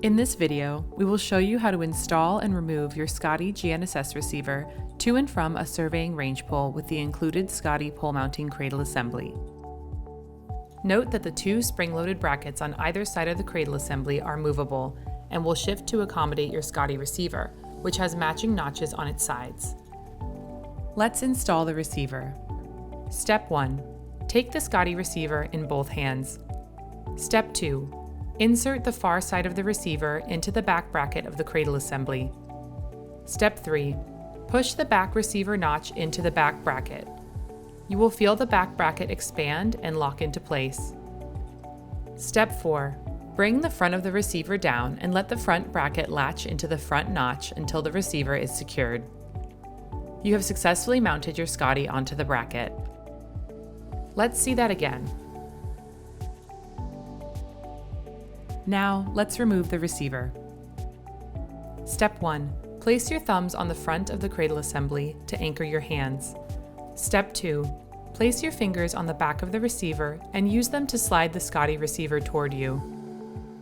In this video, we will show you how to install and remove your Skadi GNSS receiver to and from a surveying range pole with the included Skadi Pole Mounting Cradle Assembly. Note that the two spring-loaded brackets on either side of the cradle assembly are movable and will shift to accommodate your Skadi receiver, which has matching notches on its sides. Let's install the receiver. Step 1. Take the Skadi receiver in both hands. Step 2. Insert the far side of the receiver into the back bracket of the cradle assembly. Step 3. Push the back receiver notch into the back bracket. You will feel the back bracket expand and lock into place. Step 4. Bring the front of the receiver down and let the front bracket latch into the front notch until the receiver is secured. You have successfully mounted your Skadi onto the bracket. Let's see that again. Now, let's remove the receiver. Step 1. Place your thumbs on the front of the cradle assembly to anchor your hands. Step 2. Place your fingers on the back of the receiver and use them to slide the Skadi receiver toward you.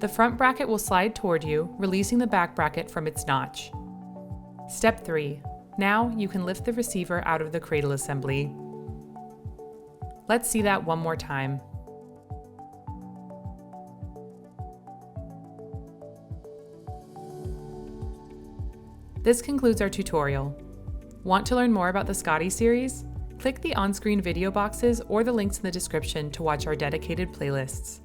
The front bracket will slide toward you, releasing the back bracket from its notch. Step 3. Now you can lift the receiver out of the cradle assembly. Let's see that one more time. This concludes our tutorial. Want to learn more about the Skadi series? Click the on-screen video boxes or the links in the description to watch our dedicated playlists.